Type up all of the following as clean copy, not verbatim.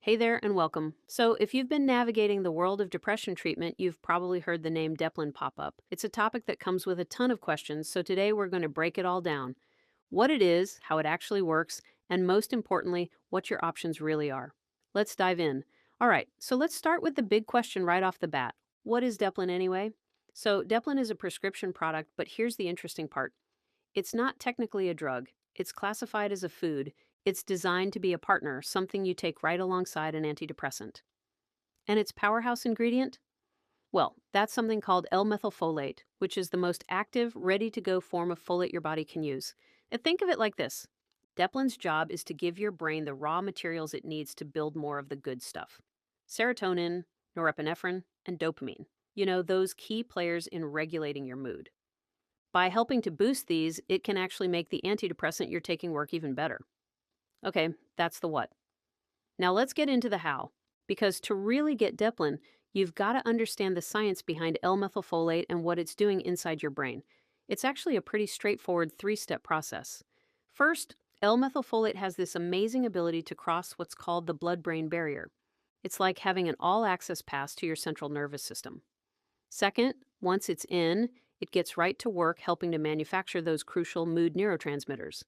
Hey there and welcome. So, if you've been navigating the world of depression treatment, you've probably heard the name Deplin pop up. It's a topic that comes with a ton of questions, so today we're going to break it all down: what it is, how it actually works, and most importantly, what your options really are. Let's dive in. All right, so let's start with the big question right off the bat. What is Deplin anyway? So, Deplin is a prescription product, but here's the interesting part: it's not technically a drug. It's classified as a food. It's designed to be a partner, something you take right alongside an antidepressant. And its powerhouse ingredient? Well, that's something called L-methylfolate, which is the most active, ready-to-go form of folate your body can use. And think of it like this: Deplin's job is to give your brain the raw materials it needs to build more of the good stuff: serotonin, norepinephrine, and dopamine. Those key players in regulating your mood. By helping to boost these, it can actually make the antidepressant you're taking work even better. Okay, that's the what. Now let's get into the how. Because to really get Deplin, you've got to understand the science behind L-methylfolate and what it's doing inside your brain. It's actually a pretty straightforward three-step process. First, L-methylfolate has this amazing ability to cross what's called the blood-brain barrier. It's like having an all-access pass to your central nervous system. Second, once it's in, it gets right to work helping to manufacture those crucial mood neurotransmitters.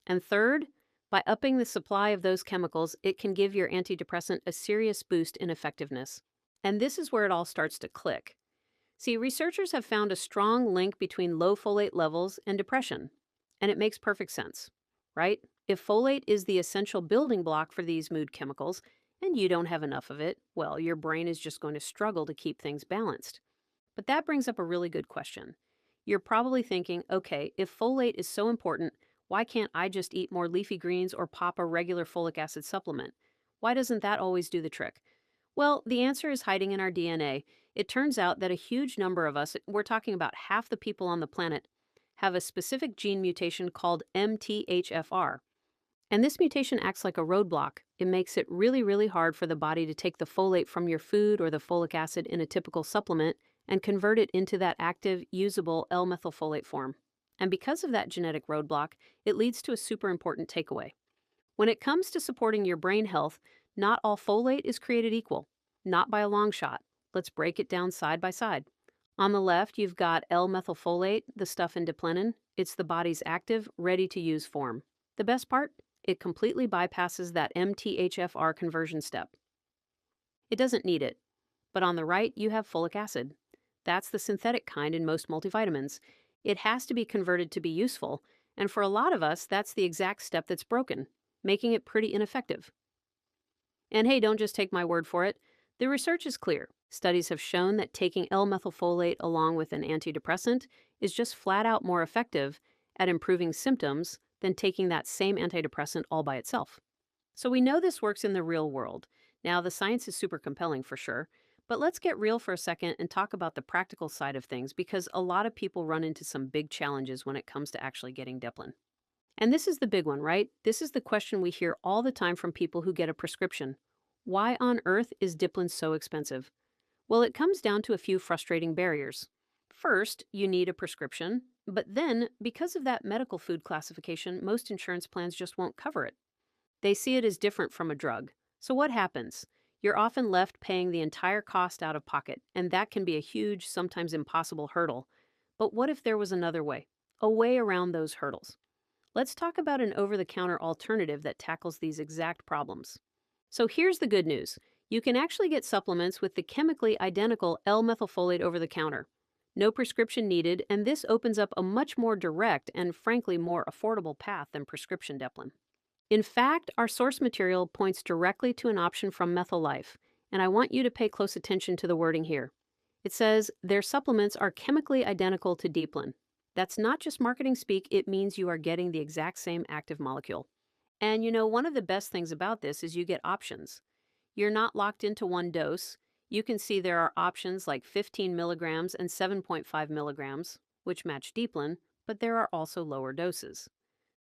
And third, by upping the supply of those chemicals, it can give your antidepressant a serious boost in effectiveness. And this is where it all starts to click. See, researchers have found a strong link between low folate levels and depression. And it makes perfect sense, right? If folate is the essential building block for these mood chemicals, and you don't have enough of it, well, your brain is just going to struggle to keep things balanced. But that brings up a really good question. You're probably thinking, okay, if folate is so important, why can't I just eat more leafy greens or pop a regular folic acid supplement? Why doesn't that always do the trick? Well, the answer is hiding in our DNA. It turns out that a huge number of us, we're talking about half the people on the planet, have a specific gene mutation called MTHFR. And this mutation acts like a roadblock. It makes it really, really hard for the body to take the folate from your food or the folic acid in a typical supplement and convert it into that active, usable L-methylfolate form. And because of that genetic roadblock, it leads to a super important takeaway. When it comes to supporting your brain health, not all folate is created equal. Not by a long shot. Let's break it down side by side. On the left, you've got L-methylfolate, the stuff in Deplin. It's the body's active, ready-to-use form. The best part? It completely bypasses that MTHFR conversion step. It doesn't need it. But on the right, you have folic acid. That's the synthetic kind in most multivitamins. It has to be converted to be useful, and for a lot of us, that's the exact step that's broken, making it pretty ineffective. And hey, don't just take my word for it. The research is clear. Studies have shown that taking L-methylfolate along with an antidepressant is just flat out more effective at improving symptoms than taking that same antidepressant all by itself. So we know this works in the real world. Now, the science is super compelling for sure, but let's get real for a second and talk about the practical side of things, because a lot of people run into some big challenges when it comes to actually getting Deplin. And this is the big one, right? This is the question we hear all the time from people who get a prescription. Why on earth is Deplin so expensive? Well, it comes down to a few frustrating barriers. First, you need a prescription, but then, because of that medical food classification, most insurance plans just won't cover it. They see it as different from a drug. So what happens? You're often left paying the entire cost out of pocket, and that can be a huge, sometimes impossible hurdle. But what if there was another way? A way around those hurdles? Let's talk about an over-the-counter alternative that tackles these exact problems. So here's the good news. You can actually get supplements with the chemically identical L-methylfolate over the counter. No prescription needed, and this opens up a much more direct and frankly more affordable path than prescription Deplin. In fact, our source material points directly to an option from Methyl-Life, and I want you to pay close attention to the wording here. It says their supplements are chemically identical to Deplin. That's not just marketing speak, it means you are getting the exact same active molecule. And one of the best things about this is you get options. You're not locked into one dose. You can see there are options like 15 milligrams and 7.5 milligrams, which match Deplin, but there are also lower doses.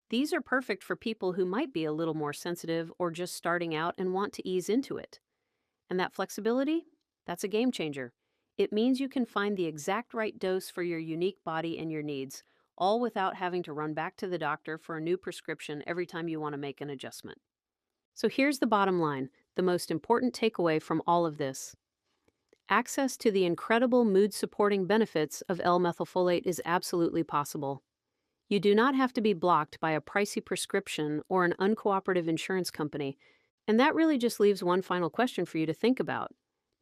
These are perfect for people who might be a little more sensitive or just starting out and want to ease into it. And that flexibility? That's a game changer. It means you can find the exact right dose for your unique body and your needs, all without having to run back to the doctor for a new prescription every time you want to make an adjustment. So here's the bottom line. the most important takeaway from all of this. Access to the incredible mood-supporting benefits of L-methylfolate is absolutely possible. You do not have to be blocked by a pricey prescription or an uncooperative insurance company. And that really just leaves one final question for you to think about.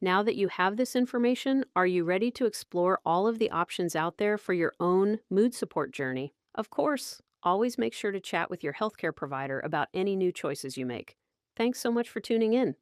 Now that you have this information, are you ready to explore all of the options out there for your own mood support journey? Of course, always make sure to chat with your healthcare provider about any new choices you make. Thanks so much for tuning in.